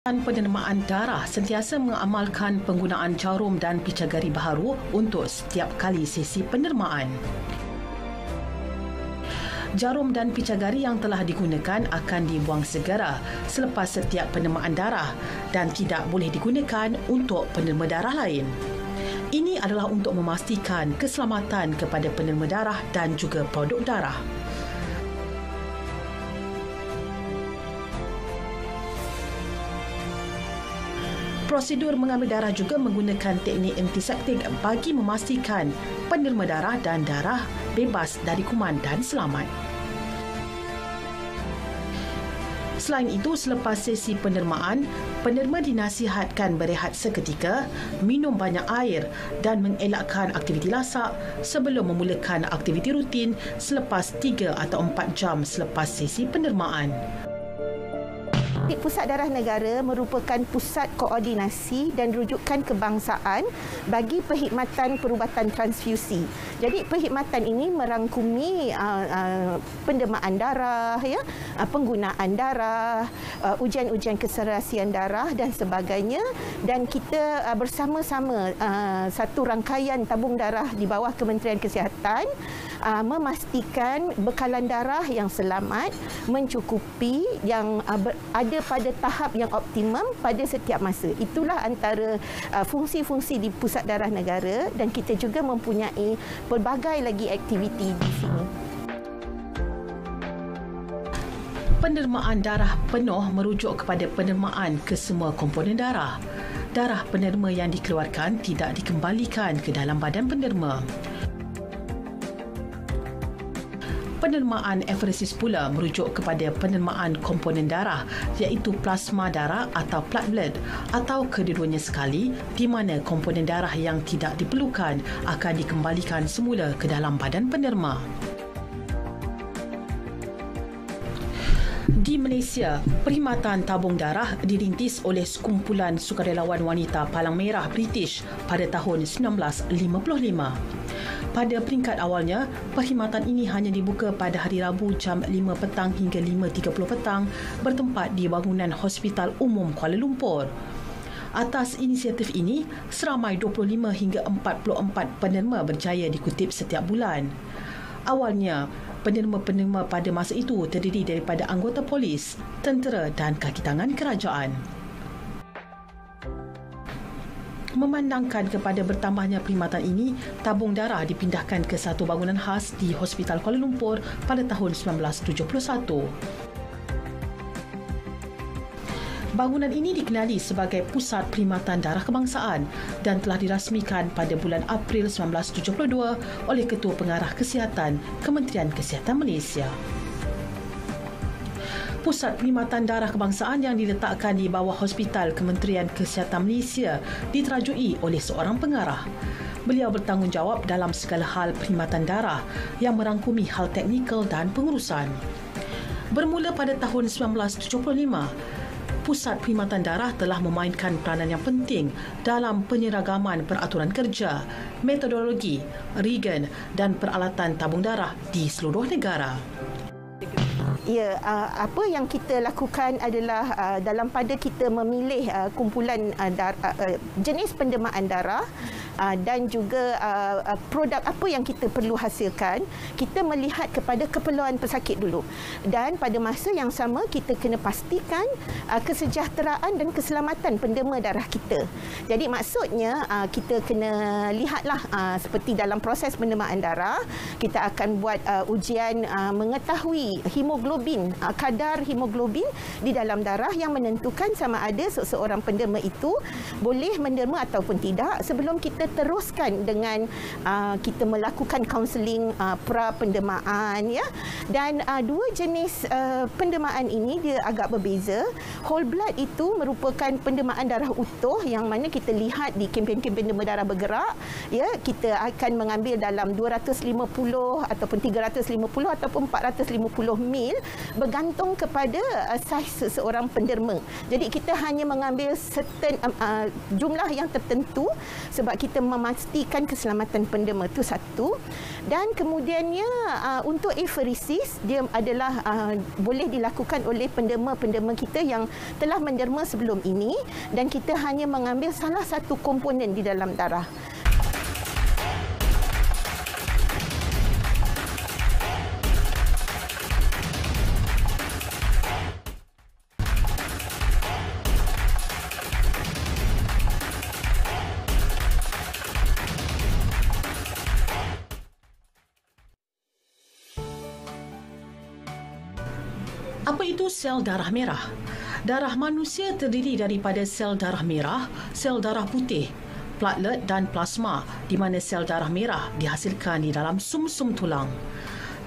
Penerimaan darah sentiasa mengamalkan penggunaan jarum dan picagari baharu untuk setiap kali sesi penerimaan. Jarum dan picagari yang telah digunakan akan dibuang segera selepas setiap penerimaan darah dan tidak boleh digunakan untuk penerima darah lain. Ini adalah untuk memastikan keselamatan kepada penerima darah dan juga produk darah. Prosedur mengambil darah juga menggunakan teknik antiseptik bagi memastikan penerima darah dan darah bebas dari kuman dan selamat. Selain itu, selepas sesi penerimaan, penerima dinasihatkan berehat seketika, minum banyak air dan mengelakkan aktiviti lasak sebelum memulakan aktiviti rutin selepas 3 atau 4 jam selepas sesi penerimaan. Pusat Darah Negara merupakan pusat koordinasi dan rujukan kebangsaan bagi perkhidmatan perubatan transfusi. Jadi perkhidmatan ini merangkumi pendermaan darah, penggunaan darah, ujian-ujian keserasian darah dan sebagainya, dan kita bersama-sama satu rangkaian tabung darah di bawah Kementerian Kesihatan memastikan bekalan darah yang selamat, mencukupi, yang ada pada tahap yang optimum pada setiap masa. Itulah antara fungsi-fungsi di Pusat Darah Negara, dan kita juga mempunyai pelbagai lagi aktiviti di sini. Penerimaan darah penuh merujuk kepada penerimaan ke semua komponen darah. Darah penerima yang dikeluarkan tidak dikembalikan ke dalam badan penerima. Penerimaan aferesis pula merujuk kepada penerimaan komponen darah iaitu plasma darah atau platelet atau kedua-duanya sekali, di mana komponen darah yang tidak diperlukan akan dikembalikan semula ke dalam badan penerima. Di Malaysia, perkhidmatan tabung darah dirintis oleh Sekumpulan Sukarelawan Wanita Palang Merah British pada tahun 1955. Pada peringkat awalnya, perkhidmatan ini hanya dibuka pada hari Rabu jam 5 petang hingga 5.30 petang bertempat di bangunan Hospital Umum Kuala Lumpur. Atas inisiatif ini, seramai 25 hingga 44 penerima berjaya dikutip setiap bulan. Awalnya, penerima-penerima pada masa itu terdiri daripada anggota polis, tentera dan kaki tangan kerajaan. Memandangkan kepada bertambahnya perkhidmatan ini, tabung darah dipindahkan ke satu bangunan khas di Hospital Kuala Lumpur pada tahun 1971. Bangunan ini dikenali sebagai Pusat Perkhidmatan Darah Kebangsaan dan telah dirasmikan pada bulan April 1972 oleh Ketua Pengarah Kesihatan Kementerian Kesihatan Malaysia. Pusat Perkhidmatan Darah Kebangsaan yang diletakkan di bawah Hospital Kementerian Kesihatan Malaysia diterajui oleh seorang pengarah. Beliau bertanggungjawab dalam segala hal perkhidmatan darah yang merangkumi hal teknikal dan pengurusan. Bermula pada tahun 1975, Pusat Perkhidmatan Darah telah memainkan peranan yang penting dalam penyeragaman peraturan kerja, metodologi, regen dan peralatan tabung darah di seluruh negara. Ya, apa yang kita lakukan adalah dalam pada kita memilih kumpulan jenis pendermaan darah dan juga produk apa yang kita perlu hasilkan, kita melihat kepada keperluan pesakit dulu. Dan pada masa yang sama, kita kena pastikan kesejahteraan dan keselamatan penderma darah kita. Jadi maksudnya kita kena lihatlah seperti dalam proses penerimaan darah, kita akan buat ujian mengetahui hemoglobin, kadar hemoglobin di dalam darah yang menentukan sama ada seseorang penderma itu boleh menderma ataupun tidak sebelum kita teruskan dengan kita melakukan kaunseling pra-pendermaan, ya. Dan dua jenis pendermaan ini dia agak berbeza. Whole blood itu merupakan pendermaan darah utuh yang mana kita lihat di kempen-kempen derma darah bergerak, ya. Kita akan mengambil dalam 250 ataupun 350 ataupun 450 mil bergantung kepada saiz seseorang penderma. Jadi kita hanya mengambil certain jumlah yang tertentu sebab kita memastikan keselamatan penderma, itu satu. Dan kemudiannya untuk aferesis dia adalah boleh dilakukan oleh penderma-penderma kita yang telah menderma sebelum ini, dan kita hanya mengambil salah satu komponen di dalam darah. Apa itu sel darah merah? Darah manusia terdiri daripada sel darah merah, sel darah putih, platelet dan plasma, di mana sel darah merah dihasilkan di dalam sumsum tulang.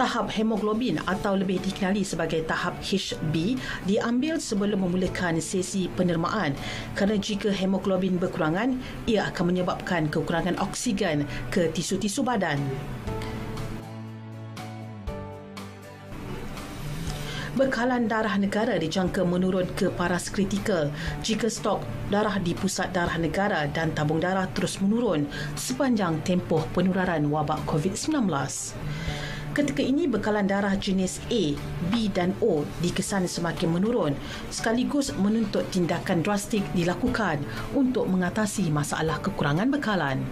Tahap hemoglobin atau lebih dikenali sebagai tahap HB diambil sebelum memulakan sesi pendermaan, kerana jika hemoglobin berkurangan, ia akan menyebabkan kekurangan oksigen ke tisu-tisu badan. Bekalan darah negara dijangka menurun ke paras kritikal jika stok darah di pusat darah negara dan tabung darah terus menurun sepanjang tempoh penularan wabak COVID-19. Ketika ini, bekalan darah jenis A, B dan O dikesan semakin menurun, sekaligus menuntut tindakan drastik dilakukan untuk mengatasi masalah kekurangan bekalan.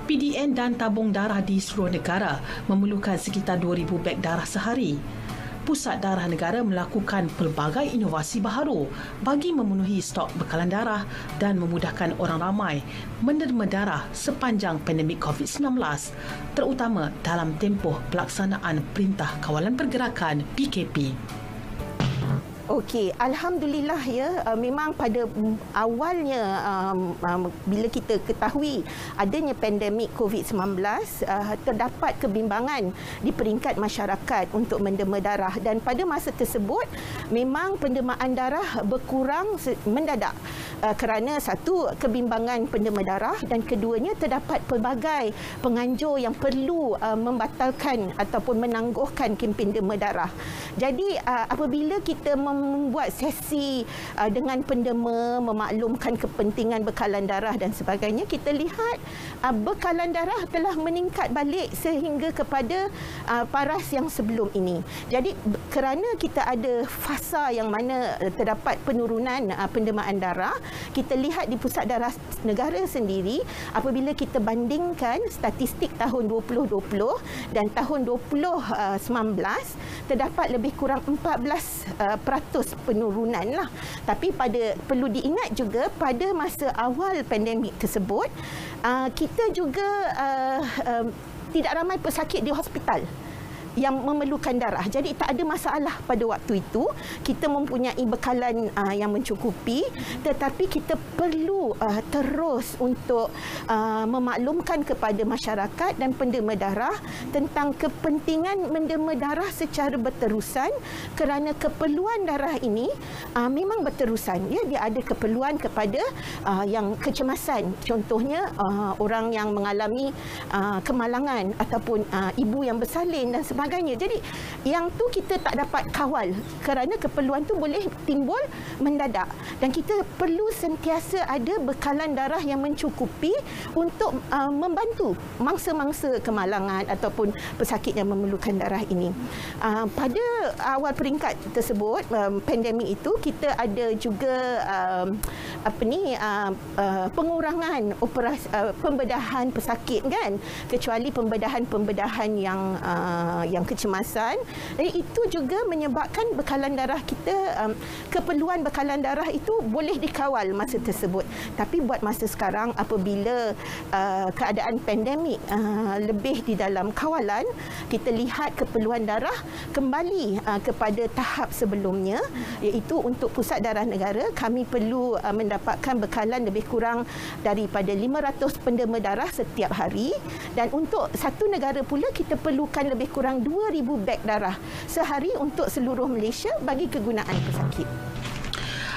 PDN dan tabung darah di seluruh negara memerlukan sekitar 2,000 beg darah sehari. Pusat Darah Negara melakukan pelbagai inovasi baharu bagi memenuhi stok bekalan darah dan memudahkan orang ramai menderma darah sepanjang pandemik COVID-19, terutama dalam tempoh pelaksanaan Perintah Kawalan Pergerakan PKP. Okey, alhamdulillah ya, memang pada awalnya bila kita ketahui adanya pandemik COVID-19, terdapat kebimbangan di peringkat masyarakat untuk menderma darah, dan pada masa tersebut memang pendermaan darah berkurang mendadak kerana satu, kebimbangan penderma darah, dan keduanya terdapat pelbagai penganjur yang perlu membatalkan ataupun menangguhkan kempen derma darah. Jadi apabila kita membuat sesi dengan penderma, memaklumkan kepentingan bekalan darah dan sebagainya, kita lihat bekalan darah telah meningkat balik sehingga kepada paras yang sebelum ini. Jadi kerana kita ada fasa yang mana terdapat penurunan pendermaan darah, kita lihat di Pusat Darah Negara sendiri, apabila kita bandingkan statistik tahun 2020 dan tahun 2019, terdapat lebih kurang 14% penurunan lah. Tapi perlu diingat juga pada masa awal pandemik tersebut, kita juga tidak ramai pesakit di hospital yang memerlukan darah. Jadi tak ada masalah pada waktu itu. Kita mempunyai bekalan yang mencukupi, tetapi kita perlu terus untuk memaklumkan kepada masyarakat dan penderma darah tentang kepentingan menderma darah secara berterusan, kerana keperluan darah ini memang berterusan. Ya, dia ada keperluan kepada yang kecemasan. Contohnya orang yang mengalami kemalangan ataupun ibu yang bersalin dan sebagainya. Jadi yang tu kita tak dapat kawal kerana keperluan tu boleh timbul mendadak, dan kita perlu sentiasa ada bekalan darah yang mencukupi untuk membantu mangsa-mangsa kemalangan ataupun pesakit yang memerlukan darah ini. Pada awal peringkat tersebut, pandemik itu, kita ada juga pengurangan operasi pembedahan pesakit, kan, kecuali pembedahan yang kecemasan. Dan itu juga menyebabkan bekalan darah kita, keperluan bekalan darah itu boleh dikawal masa tersebut. Tapi buat masa sekarang, apabila keadaan pandemik lebih di dalam kawalan, kita lihat keperluan darah kembali kepada tahap sebelumnya, iaitu untuk Pusat Darah Negara kami perlu mendapatkan bekalan lebih kurang daripada 500 penderma darah setiap hari, dan untuk satu negara pula kita perlukan lebih kurang 2,000 beg darah sehari untuk seluruh Malaysia bagi kegunaan pesakit.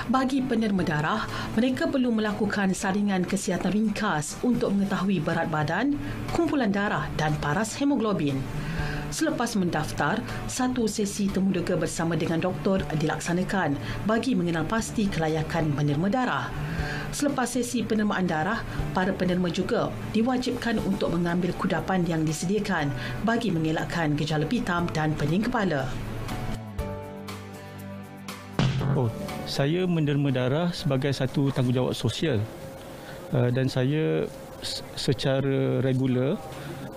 Bagi penderma darah, mereka perlu melakukan saringan kesihatan ringkas untuk mengetahui berat badan, kumpulan darah dan paras hemoglobin. Selepas mendaftar, satu sesi temuduga bersama dengan doktor dilaksanakan bagi mengenal pasti kelayakan penerima darah. Selepas sesi penerimaan darah, para penerima juga diwajibkan untuk mengambil kudapan yang disediakan bagi mengelakkan gejala pitam dan pening kepala. Saya menderma darah sebagai satu tanggungjawab sosial dan saya secara regular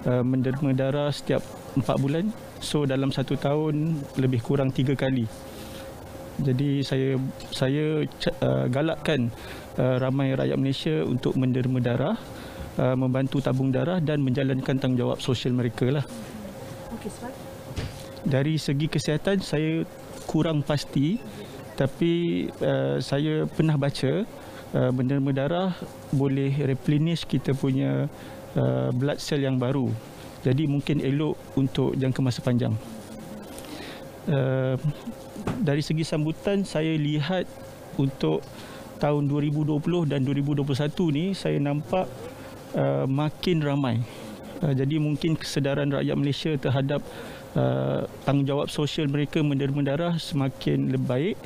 menderma darah setiap 4 bulan. So dalam 1 tahun lebih kurang 3 kali. Jadi saya galakkan ramai rakyat Malaysia untuk menderma darah, membantu tabung darah dan menjalankan tanggungjawab sosial mereka lah. Dari segi kesihatan saya kurang pasti, tapi saya pernah baca menderma darah boleh replenish kita punya blood cell yang baru. Jadi mungkin elok untuk jangka masa panjang. Dari segi sambutan, saya lihat untuk tahun 2020 dan 2021 ni saya nampak makin ramai. Jadi mungkin kesedaran rakyat Malaysia terhadap tanggungjawab sosial mereka menderma darah semakin lebih baik,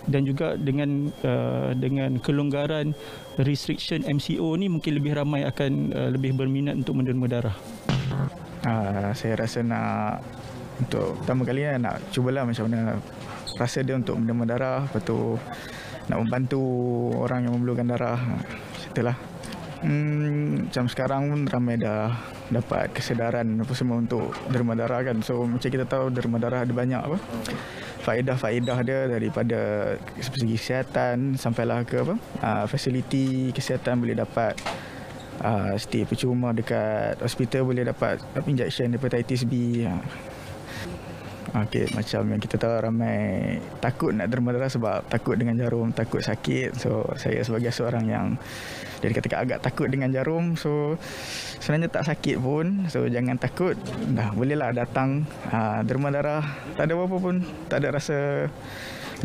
dan juga dengan kelonggaran restriction MCO ni mungkin lebih ramai akan lebih berminat untuk menderma darah. Saya rasa untuk pertama kali nak cubalah macam mana rasa dia untuk menderma darah, lepas tu nak membantu orang yang memerlukan darah. Itulah. Macam sekarang pun ramai dah dapat kesedaran apa semua untuk derma darah kan. So macam kita tahu derma darah ada banyak faedah-faedah dia, daripada segi kesihatan sampailah ke fasiliti kesihatan boleh dapat stay percuma dekat hospital, boleh dapat injection hepatitis B. Macam yang kita tahu ramai takut nak derma darah sebab takut dengan jarum, takut sakit. So saya sebagai seorang yang jadi katakan agak takut dengan jarum, so sebenarnya tak sakit pun, so jangan takut, bolehlah datang derma darah. Tak ada apa-apa pun, tak ada rasa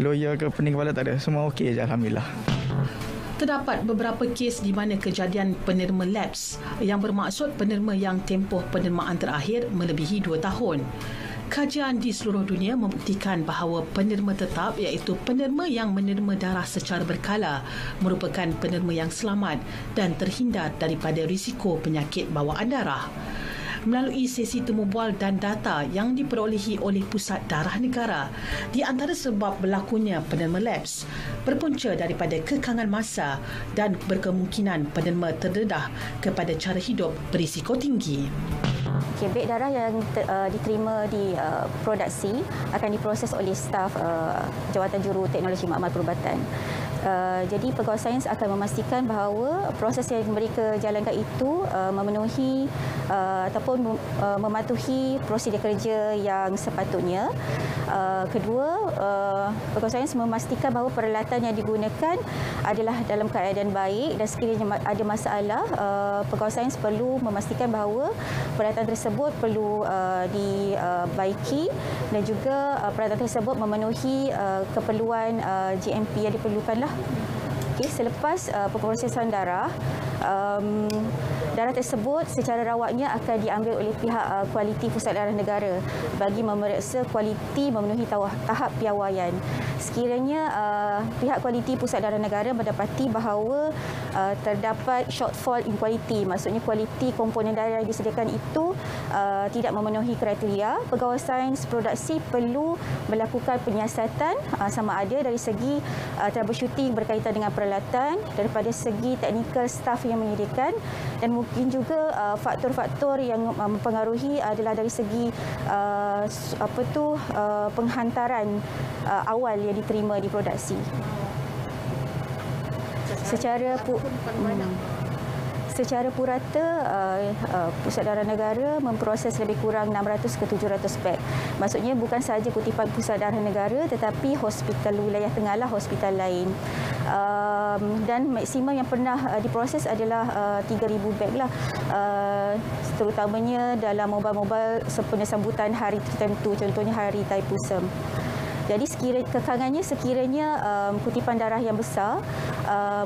loya ke pening kepala, tak ada, semua okey je, alhamdulillah. Terdapat beberapa kes di mana kejadian penerima lapse, yang bermaksud penerima yang tempoh penerimaan terakhir melebihi 2 tahun. Kajian di seluruh dunia membuktikan bahawa penerima tetap, iaitu penerima yang menerima darah secara berkala, merupakan penerima yang selamat dan terhindar daripada risiko penyakit bawaan darah. Melalui sesi temu bual dan data yang diperolehi oleh Pusat Darah Negara, di antara sebab berlakunya penerima lapse berpunca daripada kekangan masa dan berkemungkinan penerima terdedah kepada cara hidup berisiko tinggi. Beg darah yang diterima di produksi akan diproses oleh staf Jawatan Juru Teknologi Makmal Perubatan. Jadi pegawai sains akan memastikan bahawa proses yang mereka jalankan itu memenuhi ataupun mematuhi prosedur kerja yang sepatutnya. Kedua, pegawai sains memastikan bahawa peralatan yang digunakan adalah dalam keadaan baik, dan sekiranya ada masalah, pegawai sains perlu memastikan bahawa peralatan tersebut perlu dibaiki, dan juga peralatan tersebut memenuhi keperluan GMP yang diperlukanlah. Selepas pemprosesan darah, darah tersebut secara rawatnya akan diambil oleh pihak kualiti Pusat Darah Negara bagi memeriksa kualiti memenuhi tahap piawaian. Sekiranya pihak kualiti Pusat Darah Negara mendapati bahawa terdapat shortfall in quality, maksudnya kualiti komponen darah yang disediakan itu tidak memenuhi kriteria, pegawai sains produksi perlu melakukan penyiasatan sama ada dari segi troubleshooting berkaitan dengan peralatan, daripada segi teknikal staf yang menyediakan, dan mungkin juga faktor-faktor yang mempengaruhi adalah dari segi penghantaran awal yang diterima di produksi. Secara purata, Pusat Darah Negara memproses lebih kurang 600 ke 700 beg. Maksudnya bukan sahaja kutipan Pusat Darah Negara, tetapi hospital wilayah tengahlah hospital lain. Dan maksimum yang pernah diproses adalah 3,000 beg lah. Terutamanya dalam mobile-mobile sempena sambutan hari tertentu, contohnya hari Thaipusam. Jadi kekangannya sekiranya kutipan darah yang besar,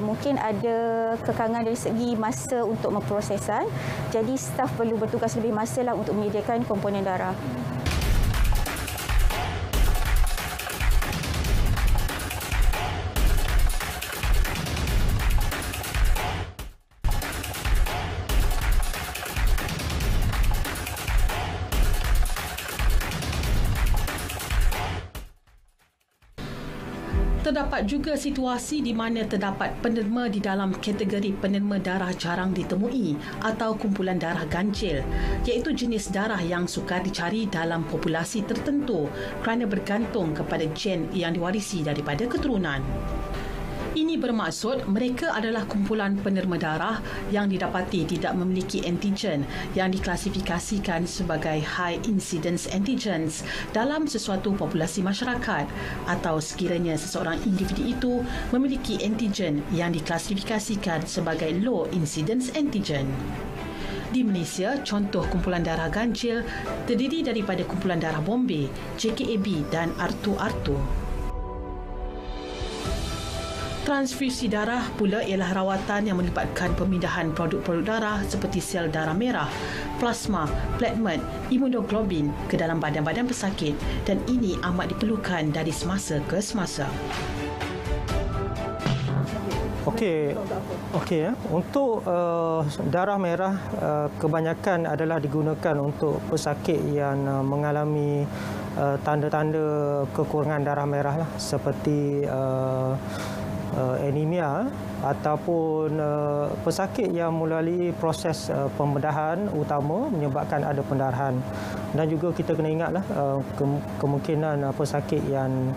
mungkin ada kekangan dari segi masa untuk memprosesan. Jadi staf perlu bertugas lebih masa lah untuk menyediakan komponen darah. Terdapat juga situasi di mana terdapat penerima di dalam kategori penerima darah jarang ditemui atau kumpulan darah ganjil, iaitu jenis darah yang sukar dicari dalam populasi tertentu kerana bergantung kepada gen yang diwarisi daripada keturunan. Ini bermaksud mereka adalah kumpulan penerima darah yang didapati tidak memiliki antigen yang diklasifikasikan sebagai high incidence antigens dalam sesuatu populasi masyarakat, atau sekiranya seseorang individu itu memiliki antigen yang diklasifikasikan sebagai low incidence antigen. Di Malaysia, contoh kumpulan darah ganjil terdiri daripada kumpulan darah Bombay, JKAB dan Artu-Artu. Transfusi darah pula ialah rawatan yang melibatkan pemindahan produk-produk darah seperti sel darah merah, plasma, plasma, imunoglobulin ke dalam badan-badan pesakit, dan ini amat diperlukan dari semasa ke semasa. Okey. Untuk darah merah kebanyakan adalah digunakan untuk pesakit yang mengalami tanda-tanda kekurangan darah merah lah, seperti anemia ataupun pesakit yang melalui proses pembedahan utama menyebabkan ada pendarahan. Dan juga kita kena ingatlah kemungkinan pesakit yang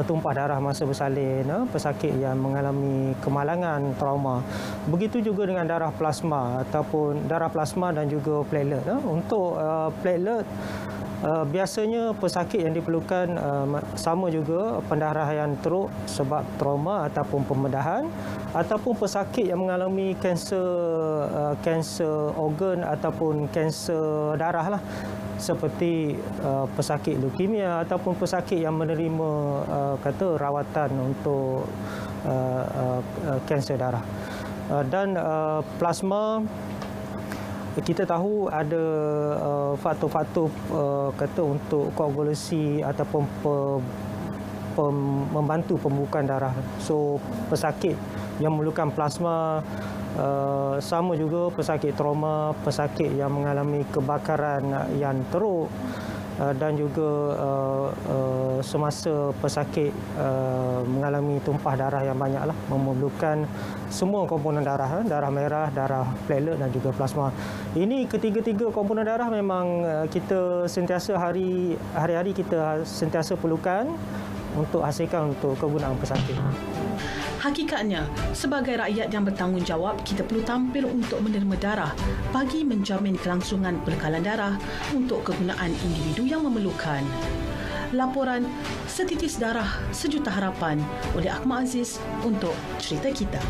tumpah darah masa bersalin, pesakit yang mengalami kemalangan, trauma. Begitu juga dengan darah plasma ataupun darah plasma dan juga platelet. Untuk platelet, biasanya pesakit yang diperlukan sama juga pendarahan teruk sebab trauma ataupun pembedahan, ataupun pesakit yang mengalami kanser organ ataupun kanser darah lah, seperti pesakit leukemia ataupun pesakit yang menerima rawatan untuk kanser darah. Dan plasma, kita tahu ada faktor-faktor untuk koagulasi ataupun membantu pembukaan darah. So pesakit yang memerlukan plasma sama juga pesakit trauma, pesakit yang mengalami kebakaran yang teruk, dan juga semasa pesakit mengalami tumpah darah yang banyaklah, memerlukan semua komponen darah, darah merah, darah platelet dan juga plasma. Ini ketiga-tiga komponen darah memang kita sentiasa hari-hari kita sentiasa perlukan untuk hasilkan untuk kegunaan pesakit. Hakikatnya, sebagai rakyat yang bertanggungjawab, kita perlu tampil untuk menerima darah bagi menjamin kelangsungan pembekalan darah untuk kegunaan individu yang memerlukan. Laporan Setitis Darah Sejuta Harapan oleh Ahmad Aziz untuk Cerita Kita.